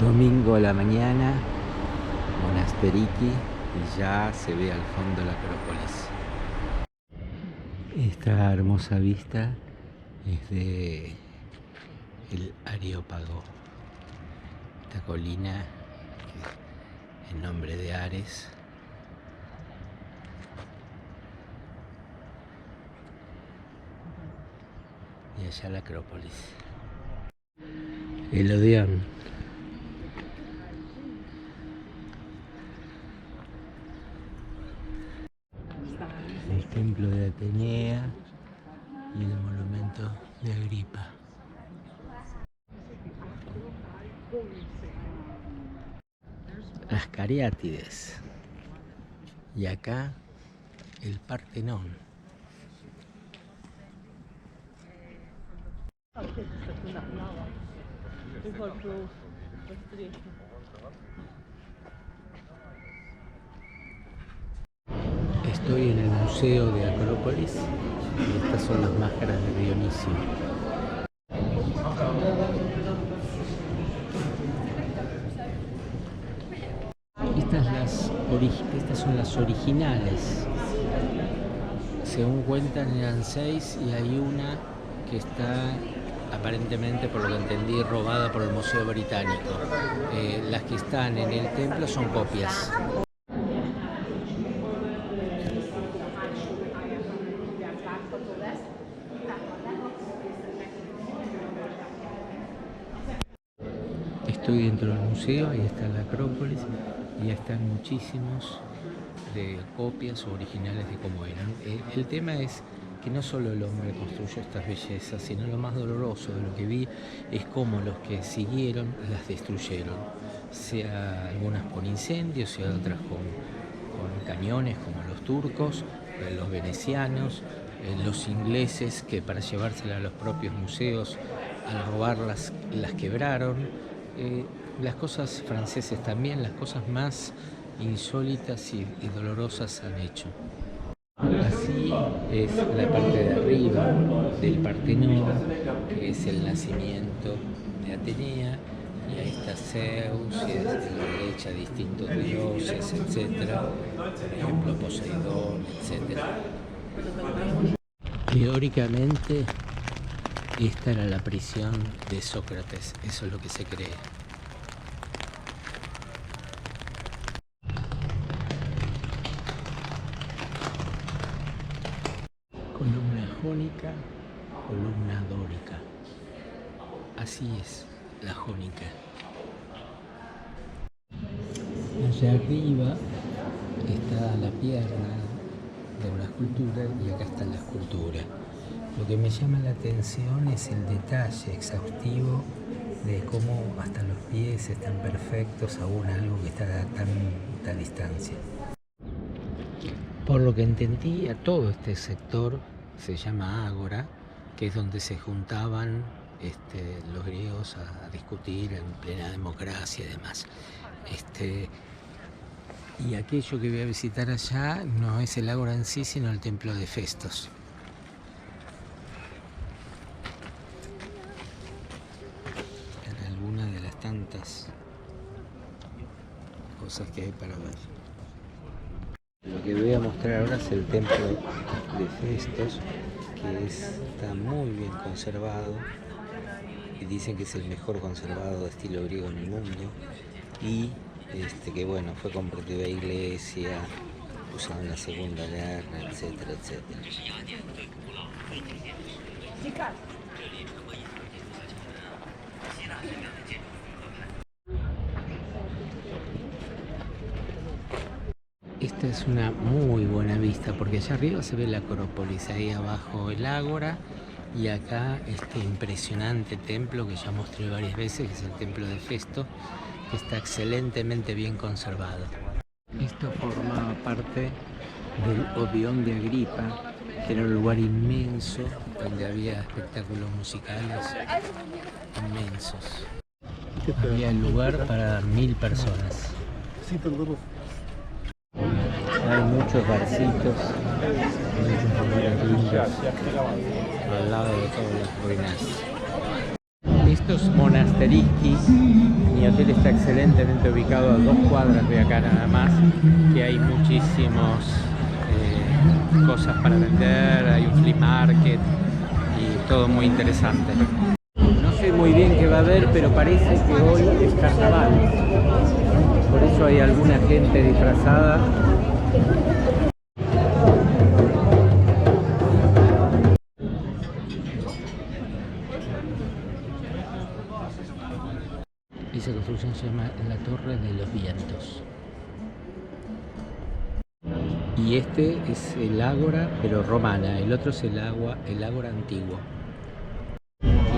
Domingo a la mañana, Monasteriki, y ya se ve al fondo la Acrópolis. Esta hermosa vista es de el Areópago, esta colina en nombre de Ares. Y allá la Acrópolis. El Odeón. El templo de Atenea y el monumento de Agripa. Las Cariátides. Y acá el Partenón. Estoy en el Museo de Acrópolis y estas son las máscaras de Dionisio. Estas son las originales. Según cuentan eran 6 y hay una que está aparentemente, por lo que entendí, robada por el Museo Británico. Las que están en el templo son copias. Estoy dentro del museo, ahí está la Acrópolis y están muchísimos de copias originales de cómo eran. El tema es que no solo el hombre construyó estas bellezas, sino lo más doloroso de lo que vi es cómo los que siguieron las destruyeron, sea algunas con incendios, sea otras con cañones como los turcos, los venecianos, los ingleses que para llevárselas a los propios museos al robarlas las quebraron. Las cosas franceses también, las cosas más insólitas y dolorosas han hecho. Así es la parte de arriba del Partenón, que es el nacimiento de Atenea, y ahí está Zeus, y desde la derecha distintos dioses, etc. Por ejemplo, Poseidón, etc. Teóricamente, esta era la prisión de Sócrates, eso es lo que se cree. Columna jónica, columna dórica. Así es la jónica. Allá arriba está la pierna de una escultura y acá está la escultura. Lo que me llama la atención es el detalle exhaustivo de cómo hasta los pies están perfectos, aún algo que está a tanta distancia. Por lo que entendí, a todo este sector se llama ágora, que es donde se juntaban los griegos a discutir en plena democracia y demás. Y aquello que voy a visitar allá no es el ágora en sí, sino el templo de Festos. Algunas de las tantas cosas que hay para ver. Lo que voy a mostrar ahora es el templo de Festos, que está muy bien conservado y dicen que es el mejor conservado de estilo griego en el mundo, y que bueno, fue convertido a iglesia, usado en la Segunda Guerra, etcétera, etcétera. Esta es una muy buena vista porque allá arriba se ve la Acrópolis, ahí abajo el Ágora y acá este impresionante templo que ya mostré varias veces, que es el templo de Festo, que está excelentemente bien conservado. Esto formaba parte del Odeón de Agripa, que era un lugar inmenso donde había espectáculos musicales inmensos. Había lugar para 1000 personas. Hay muchos barcitos, muchos lugares lindos al lado de todas las ruinas. Esto es Monasteriki, mi hotel está excelentemente ubicado a 2 cuadras de acá nada más, que hay muchísimos cosas para vender, hay un flea market y todo muy interesante. No sé muy bien qué va a haber, pero parece que hoy es carnaval. Por eso hay alguna gente disfrazada. Esa construcción se llama la Torre de los Vientos. Y este es el ágora, pero romana. El otro es el ágora antiguo.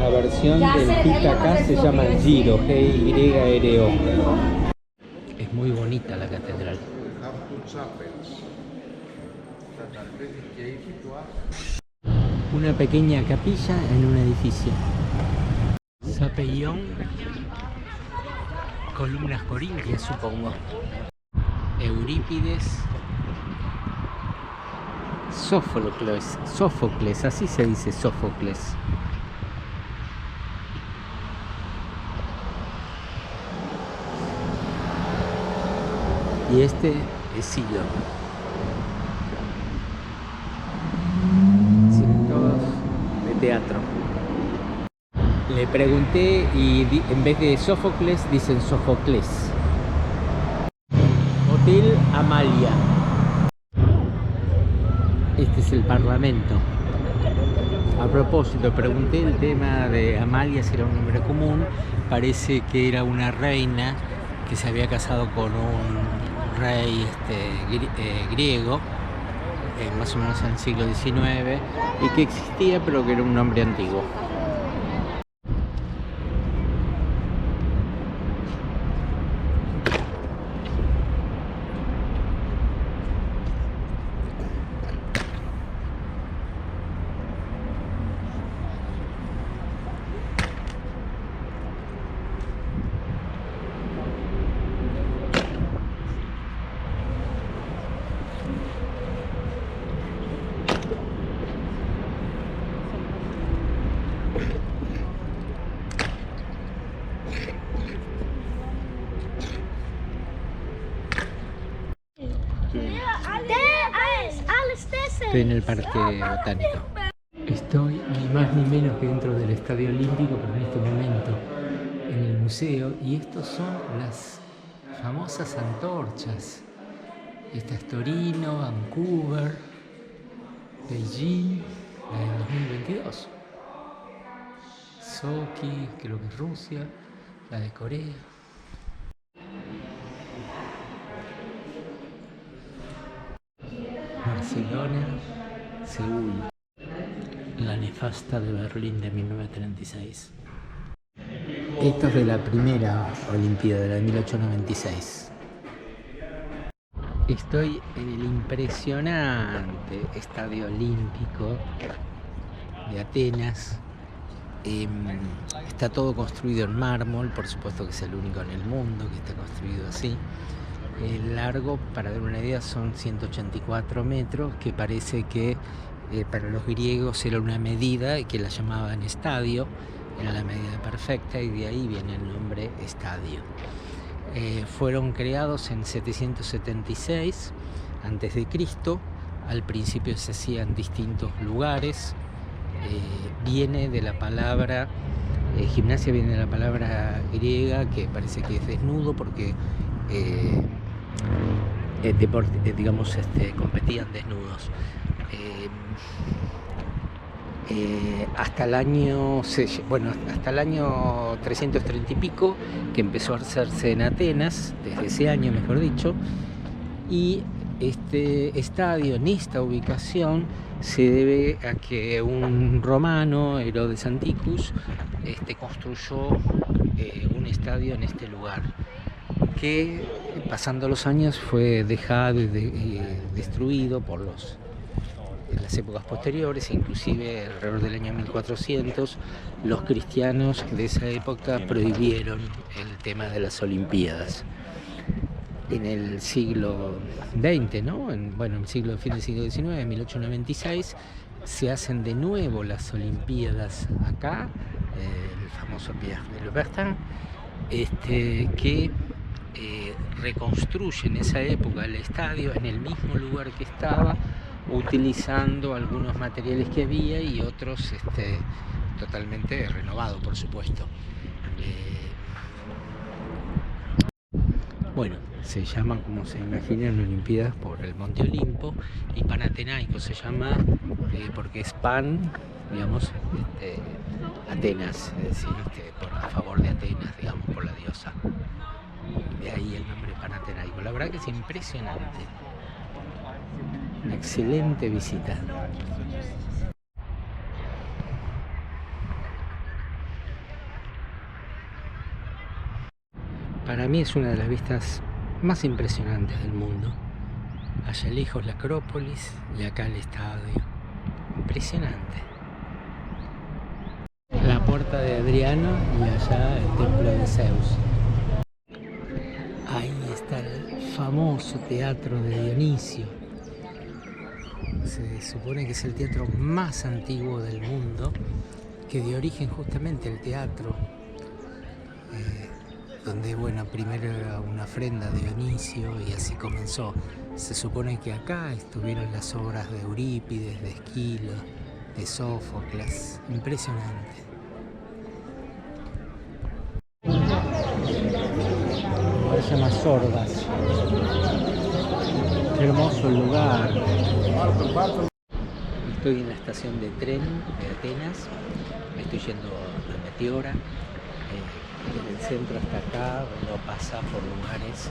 La versión del pita acá se llama Giro, G-Y-R-O. Es muy bonita la catedral. Una pequeña capilla en un edificio. Sapellón. Columnas corintias, supongo. Eurípides. Sófocles, así se dice Sófocles. Y este es Silo. Todos de teatro. Le pregunté y en vez de Sófocles dicen Sófocles. Hotel Amalia. Este es el Parlamento. A propósito, pregunté el tema de Amalia si era un nombre común. Parece que era una reina que se había casado con un rey griego, más o menos en el siglo XIX, y que existía, pero que era un nombre antiguo. Estoy en el Parque Botánico. Estoy ni más ni menos que dentro del Estadio Olímpico, pero en este momento en el museo, y estos son las famosas antorchas. Esta es Torino, Vancouver, Beijing, la del 2022. Sochi, creo que es Rusia, la de Corea. Barcelona, Seúl, la nefasta de Berlín de 1936. Esto es de la primera Olimpiada, de 1896. Estoy en el impresionante Estadio Olímpico de Atenas. Está todo construido en mármol, por supuesto que es el único en el mundo que está construido así. El largo, para dar una idea, son 184 metros, que parece que para los griegos era una medida que la llamaban estadio, era la medida perfecta y de ahí viene el nombre estadio. Fueron creados en 776 a.C., al principio se hacían en distintos lugares. Viene de la palabra, gimnasia viene de la palabra griega que parece que es desnudo, porque competían desnudos. Hasta el año 330 y pico, que empezó a hacerse en Atenas, desde ese año mejor dicho, y este estadio en esta ubicación se debe a que un romano, Herodes Anticus, construyó un estadio en este lugar, que pasando los años fue dejado y destruido en las épocas posteriores. Inclusive alrededor del año 1400 los cristianos de esa época prohibieron el tema de las Olimpiadas. En el siglo XX, ¿no? Fin del siglo XIX, en 1896, se hacen de nuevo las Olimpiadas acá, el famoso Pierre de Coubertin, que reconstruye en esa época el estadio en el mismo lugar que estaba, utilizando algunos materiales que había y otros totalmente renovados, por supuesto. Bueno, se llaman, como se imaginan, Olimpiadas por el Monte Olimpo, y Panatenaico se llama porque es pan, digamos, Atenas, es decir, a favor de Atenas, digamos, por la diosa. De ahí el nombre Panatenaico. La verdad que es impresionante. Una excelente visita. Para mí es una de las vistas más impresionantes del mundo. Allá lejos la Acrópolis y acá el estadio. Impresionante. La puerta de Adriano y allá el templo de Zeus. Ahí está el famoso teatro de Dionisio. Se supone que es el teatro más antiguo del mundo, que dio origen justamente al teatro, donde, bueno, primero era una ofrenda de Dionisio y así comenzó. Se supone que acá estuvieron las obras de Eurípides, de Esquilo, de Sófocles. Impresionante. Ahora se llama Sordas. Qué hermoso lugar. Estoy en la estación de tren de Atenas. Me estoy yendo a Meteora. En el centro hasta acá uno pasa por lugares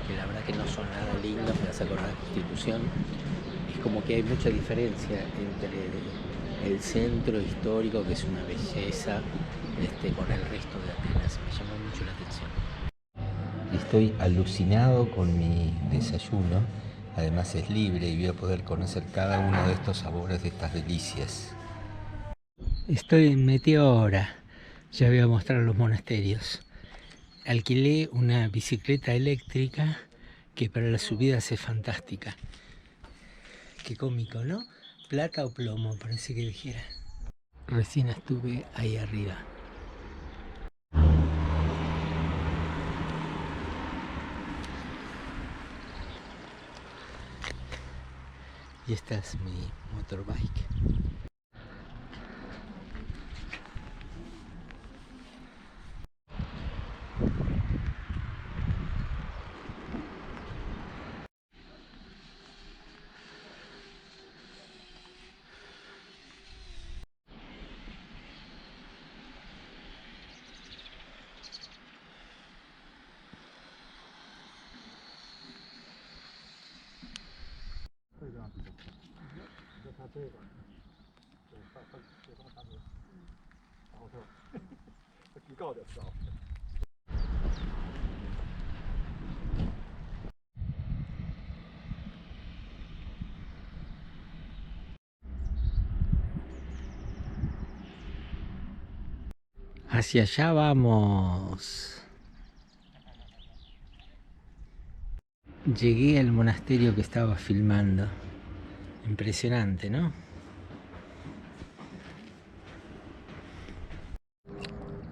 que la verdad que no son nada lindos. Me hace acordar de Constitución. Es como que hay mucha diferencia entre el centro histórico, que es una belleza, con el resto de Atenas. Me llamó mucho la atención. Estoy alucinado con mi desayuno. Además es libre y voy a poder conocer cada uno de estos sabores, de estas delicias. Estoy en Meteora. Ya voy a mostrar los monasterios. Alquilé una bicicleta eléctrica que para las subidas es fantástica. Qué cómico, ¿no? Plata o plomo, parece que dijera. Recién estuve ahí arriba. Y esta es mi motorbike. Hacia allá vamos. Llegué al monasterio que estaba filmando. Impresionante, ¿no?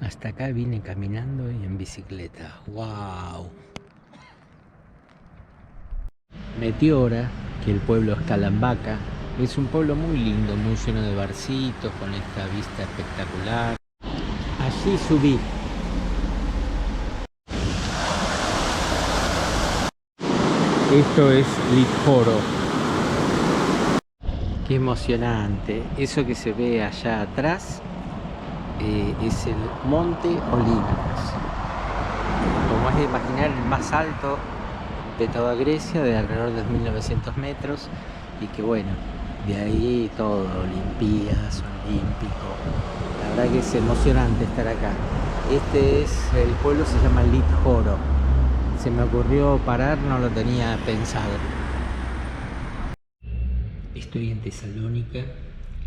Hasta acá vine caminando y en bicicleta. ¡Wow! Meteora, que el pueblo es Calambaca, es un pueblo muy lindo, muy lleno de barcitos, con esta vista espectacular. Allí subí. Esto es Lithoro. Qué emocionante. Eso que se ve allá atrás es el Monte Olimpos. Como es de imaginar, el más alto de toda Grecia, de alrededor de 1900 metros. Y que bueno, de ahí todo, Olimpíadas, Olímpico. La verdad que es emocionante estar acá. El pueblo se llama Lithoro. Se me ocurrió parar, no lo tenía pensado. Estoy en Tesalónica,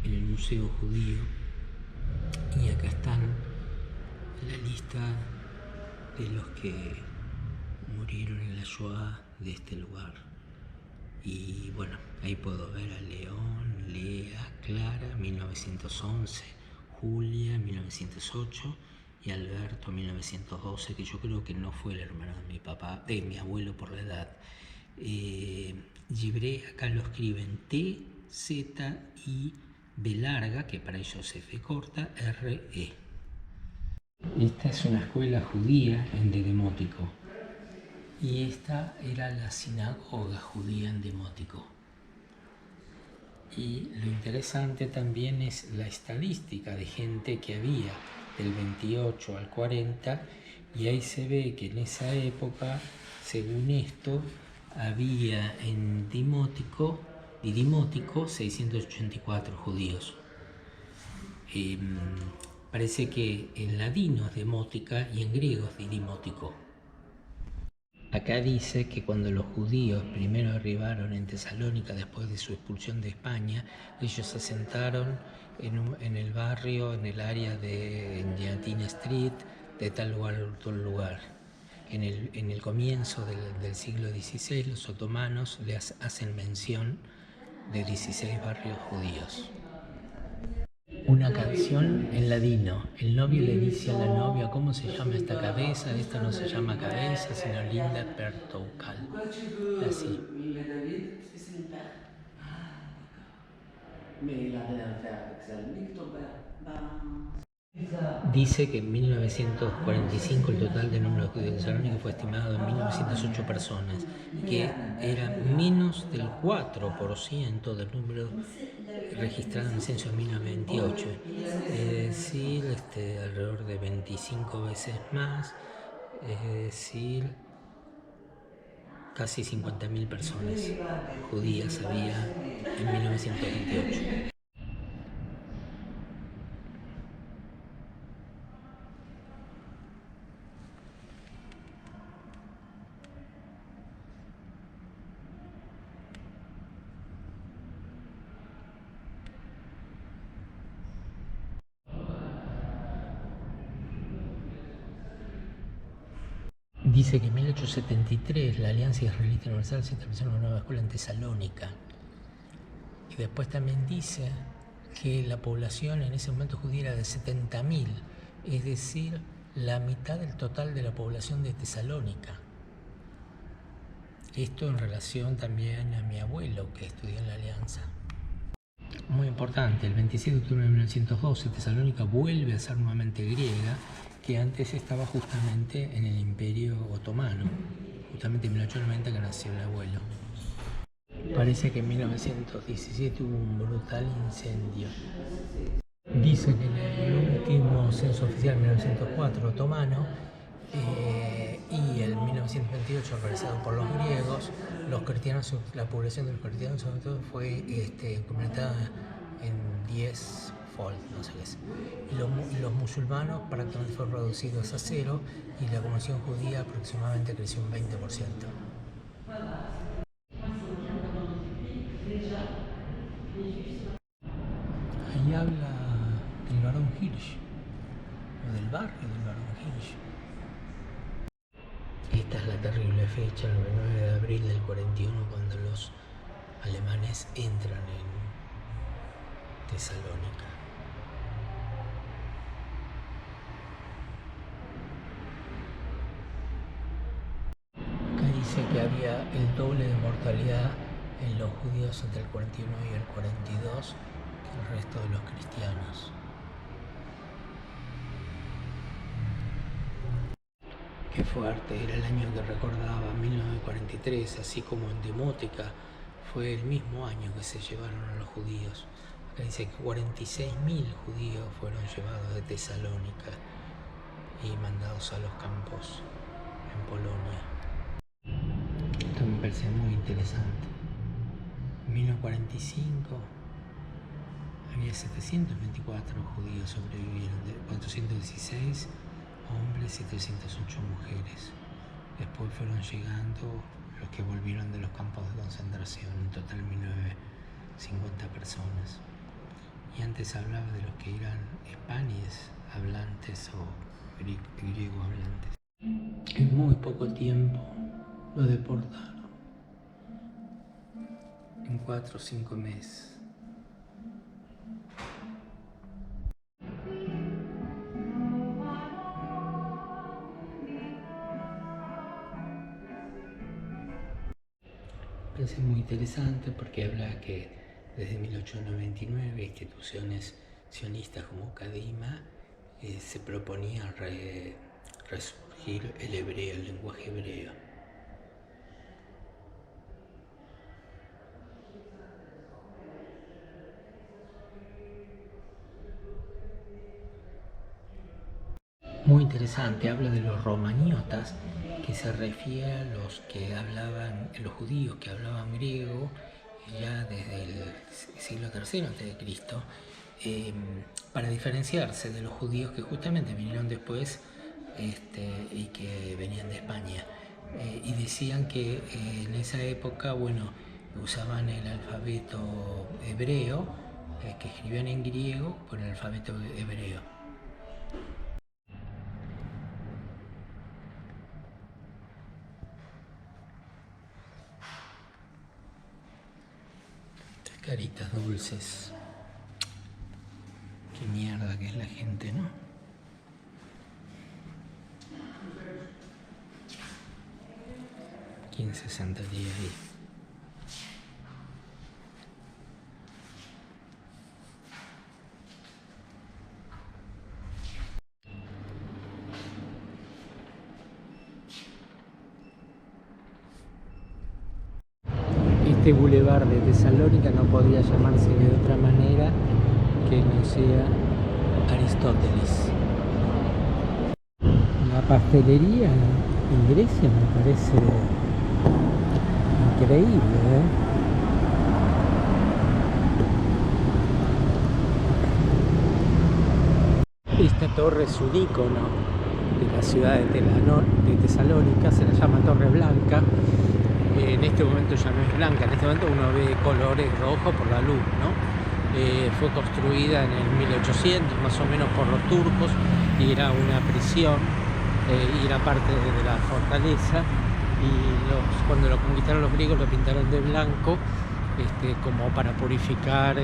en el Museo Judío, y acá están la lista de los que murieron en la Shoah de este lugar. Y bueno, ahí puedo ver a León, Lea, Clara, 1911, Julia, 1908, y Alberto 1912, que yo creo que no fue el hermano de mi papá, de mi abuelo por la edad. Gibré acá lo escriben T, Z, I, B larga, que para ellos es F corta, R, E. Esta es una escuela judía en Demótico. Y esta era la sinagoga judía en Demótico. Y lo interesante también es la estadística de gente que había del 28 al 40, y ahí se ve que en esa época, según esto, había en Dimótico 684 judíos. Parece que en ladino es demótica y en griego es didimótico. Acá dice que cuando los judíos primero arribaron en Tesalónica después de su expulsión de España, ellos se asentaron en el barrio, en el área de Giantina Street, de tal lugar a tal lugar. En el comienzo del siglo XVI, los otomanos les hacen mención de 16 barrios judíos. Una canción en ladino. El novio le dice a la novia: ¿cómo se llama esta cabeza? Esta no se llama cabeza, sino linda pertoucal. Así. Dice que en 1945 el total de número de judíos de Tesalónica fue estimado en 1908 personas, que era menos del 4% del número registrado en el censo de 1928, es decir, alrededor de 25 veces más, es decir, casi 50.000 personas judías había en 1928. Dice que en 1873 la Alianza Israelita Universal se estableció en una nueva escuela en Tesalónica. Y después también dice que la población en ese momento judía era de 70.000, es decir, la mitad del total de la población de Tesalónica. Esto en relación también a mi abuelo, que estudió en la Alianza. Muy importante, el 27 de octubre de 1912 Tesalónica vuelve a ser nuevamente griega, que antes estaba justamente en el Imperio Otomano, justamente en 1890 que nació el abuelo. Parece que en 1917 hubo un brutal incendio. Dice que en el último censo oficial, 1904, otomano, y el 1928 realizado por los griegos, los cristianos, la población de los cristianos sobre todo fue completada en 10 fold, no sé qué es. Y los musulmanos prácticamente fueron reducidos a cero, y la población judía aproximadamente creció un 20%. Ahí habla del barón Hirsch, o del barrio del barón Hirsch. Esta es la terrible fecha, el 9 de abril del 41, cuando los alemanes entran en Tesalónica. Acá dice que había el doble de mortalidad en los judíos entre el 41 y el 42 que el resto de los cristianos. Qué fuerte, era el año que recordaba, 1943, así como en Demótica fue el mismo año que se llevaron a los judíos. Acá dice que 46.000 judíos fueron llevados de Tesalónica y mandados a los campos en Polonia. Esto me parece muy interesante. En 1945 había 724 judíos sobrevivieron, de 416 hombres y 308 mujeres. Después fueron llegando los que volvieron de los campos de concentración, en total 1950 personas. Y antes hablaba de los que eran españoles hablantes o griego hablantes. En muy poco tiempo lo deportaron, en 4 o 5 meses. parece muy interesante porque habla que desde 1899 instituciones sionistas como Kadima se proponía resurgir el hebreo, el lenguaje hebreo. Muy interesante, habla de los romaniotas, que se refiere a los los judíos que hablaban griego ya desde el siglo III a.C., para diferenciarse de los judíos que justamente vinieron después y que venían de España. Y decían que en esa época, usaban el alfabeto hebreo, que escribían en griego con el alfabeto hebreo. Caritas dulces. Qué mierda que es la gente, ¿no? ¿Quién se sentaría ahí? Este bulevar de Tesalónica no podría llamarse de otra manera que no sea Aristóteles. La pastelería en Grecia me parece increíble, Esta torre es un ícono de la ciudad de Tesalónica, se la llama Torre Blanca. En este momento ya no es blanca, en este momento uno ve colores rojos por la luz, ¿no? Fue construida en el 1800 más o menos por los turcos y era una prisión y era parte de la fortaleza, y cuando lo conquistaron los griegos lo pintaron de blanco como para purificar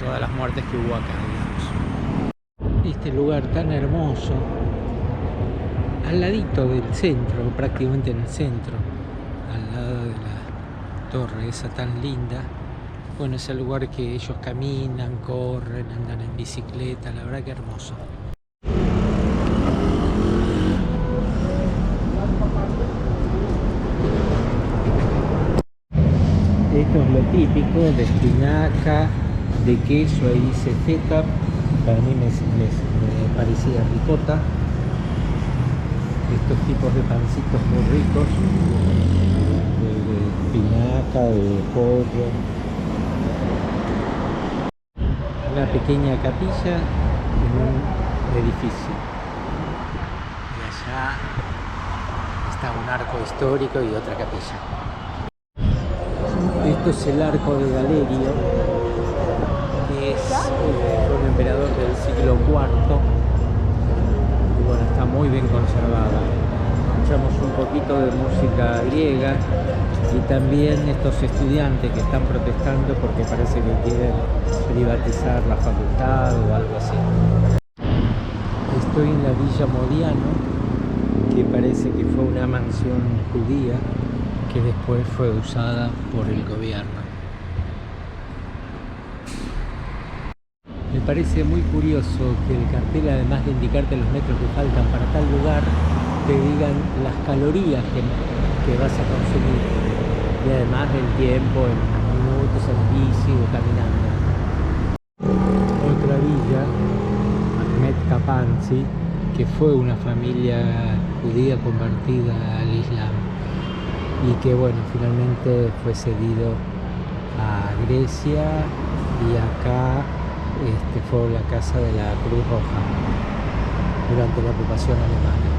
todas las muertes que hubo acá, digamos. Este lugar tan hermoso, al ladito del centro, prácticamente en el centro, al lado de la torre esa tan linda. Bueno, es el lugar que ellos caminan, corren, andan en bicicleta, la verdad que hermoso. Esto es lo típico de espinaca, de queso, ahí dice feta, para mí me parecía ricota. Estos tipos de pancitos muy ricos, de espinaca, de pollo. Una pequeña capilla en un edificio. Y allá está un arco histórico y otra capilla. Esto es el arco de Galerio, que fue un emperador del siglo IV. Y bueno, está muy bien conservada. Escuchamos un poquito de música griega y también estos estudiantes que están protestando porque parece que quieren privatizar la facultad o algo así. Estoy en la Villa Modiano, que parece que fue una mansión judía que después fue usada por el gobierno. Me parece muy curioso que el cartel, además de indicarte los metros que faltan para tal lugar, te digan las calorías que vas a consumir, y además el tiempo en minutos en bici o caminando. Otra villa, Ahmed Kapanzi, que fue una familia judía convertida al Islam y que finalmente fue cedido a Grecia, y acá fue la casa de la Cruz Roja durante la ocupación alemana.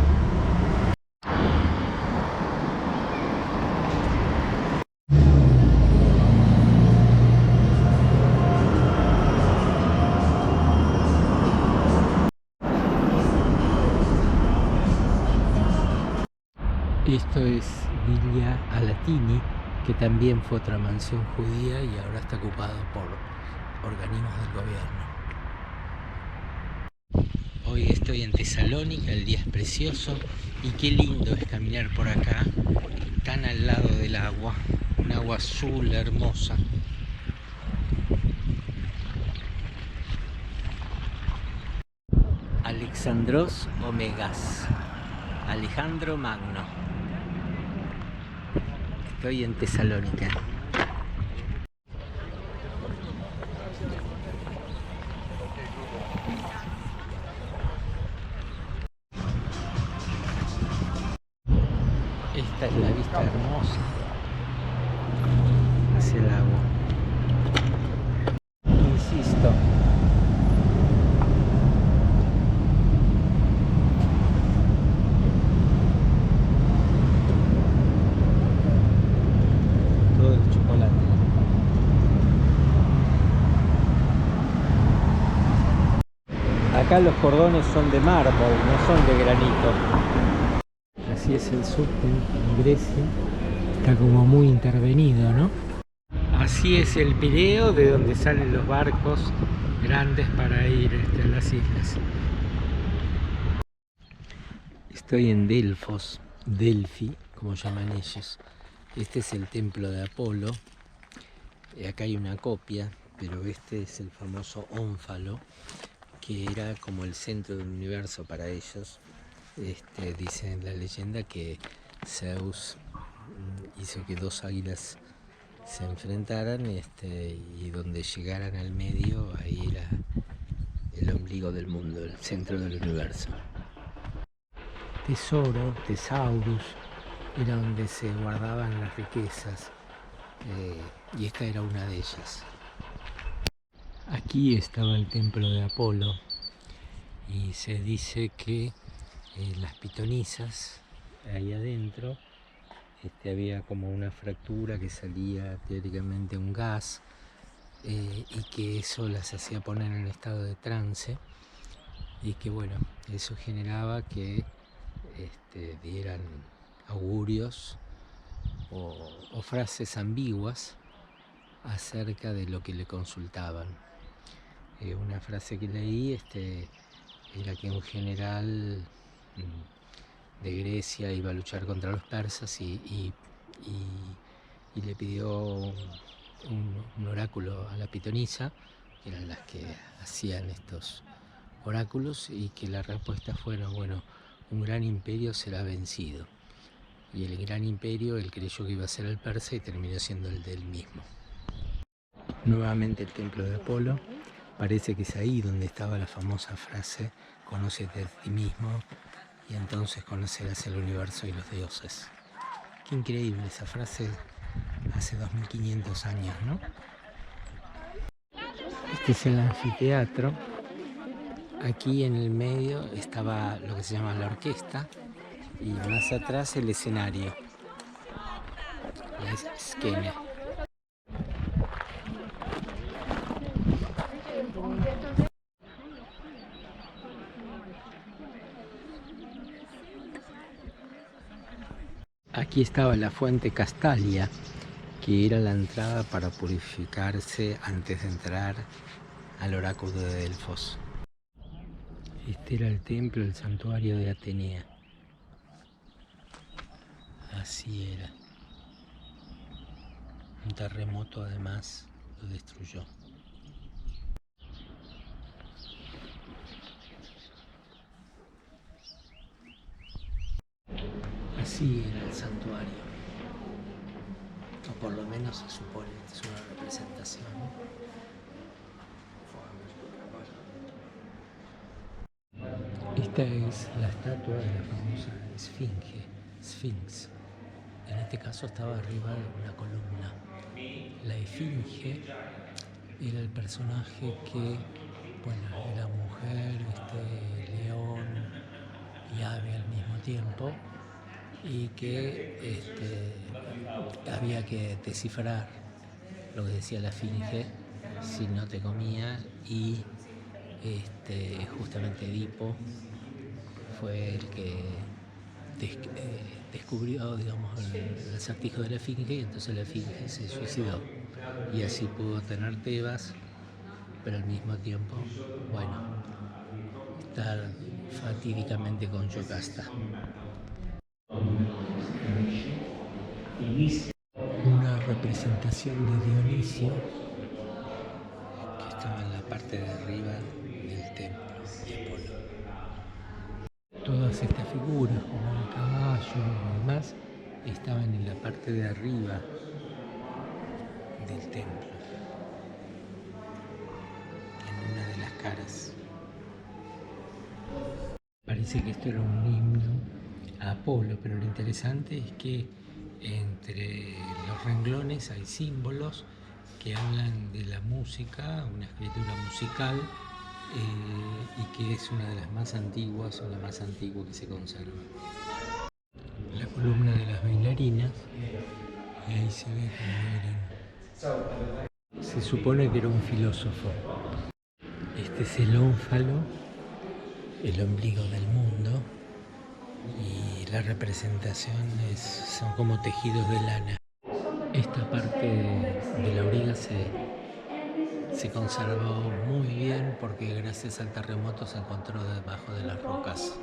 Esto es Villa Alatini, que también fue otra mansión judía y ahora está ocupado por organismos del gobierno. Hoy estoy en Tesalónica, el día es precioso y qué lindo es caminar por acá, tan al lado del agua, un agua azul hermosa. Alexandros Omegas, Alejandro Magno. Estoy en Tesalónica. Esta es la vista hermosa hacia el agua. Insisto, todo el chocolate. Acá los cordones son de mármol, no son de granito. Así es el subte en Grecia. Está como muy intervenido, ¿no? Así es el Pireo, de donde salen los barcos grandes para ir a las islas. Estoy en Delfos, Delfi, como llaman ellos. Este es el templo de Apolo. Acá hay una copia, pero este es el famoso ónfalo, que era como el centro del universo para ellos. Dice en la leyenda que Zeus hizo que dos águilas se enfrentaran y donde llegaran al medio, ahí era el ombligo del mundo, el centro del universo. Tesoro, Tesaurus, era donde se guardaban las riquezas, y esta era una de ellas. Aquí estaba el templo de Apolo y se dice que las pitonisas, ahí adentro, había como una fractura que salía teóricamente un gas, y que eso las hacía poner en estado de trance, y que bueno, eso generaba que dieran augurios o frases ambiguas acerca de lo que le consultaban. Una frase que leí era que un general de Grecia iba a luchar contra los persas y le pidió un oráculo a la pitonisa, que eran las que hacían estos oráculos, y que la respuesta fuera, bueno, un gran imperio será vencido. Y el gran imperio, él creyó que iba a ser el persa y terminó siendo el del mismo. Nuevamente el templo de Apolo. Parece que es ahí donde estaba la famosa frase: conócete de ti mismo y entonces conocerás el universo y los dioses. Qué increíble esa frase, hace 2500 años, ¿no? Este es el anfiteatro. Aquí en el medio estaba lo que se llama la orquesta y más atrás el escenario, la esquena. Aquí estaba la fuente Castalia, que era la entrada para purificarse antes de entrar al oráculo de Delfos. Este era el templo, el santuario de Atenea. Así era. Un terremoto además lo destruyó. Así era el santuario. O por lo menos se supone que es una representación. Esta es la estatua de la famosa Sphinx. En este caso estaba arriba de una columna. La esfinge era el personaje que, bueno, era mujer, león y ave al mismo tiempo, y que había que descifrar lo que decía la esfinge si no te comía, y justamente Edipo fue el que descubrió, digamos, el acertijo de la esfinge, y entonces la esfinge se suicidó y así pudo tener Tebas, pero al mismo tiempo, bueno, estar fatídicamente con Yocasta. Una representación de Dionisio que estaba en la parte de arriba del templo de Apolo. Todas estas figuras, como el caballo y demás, estaban en la parte de arriba del templo, en una de las caras. Parece que esto era un himno a Apolo, pero lo interesante es que entre los renglones hay símbolos que hablan de la música, una escritura musical, y que es una de las más antiguas o la más antigua que se conserva. La columna de las bailarinas, y ahí se ve cómo eran. Se supone que era un filósofo. Este es el ónfalo, el ombligo del mundo, y la representación son como tejidos de lana. Esta parte de la auriga se conservó muy bien porque gracias al terremoto se encontró debajo de las rocas.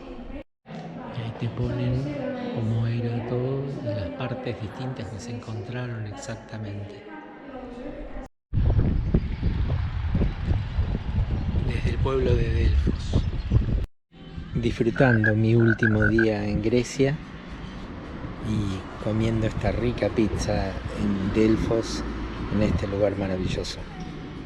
Y ahí te ponen cómo era todo y las partes distintas que se encontraron exactamente. Desde el pueblo de Delfos. Disfrutando mi último día en Grecia y comiendo esta rica pizza en Delfos, en este lugar maravilloso.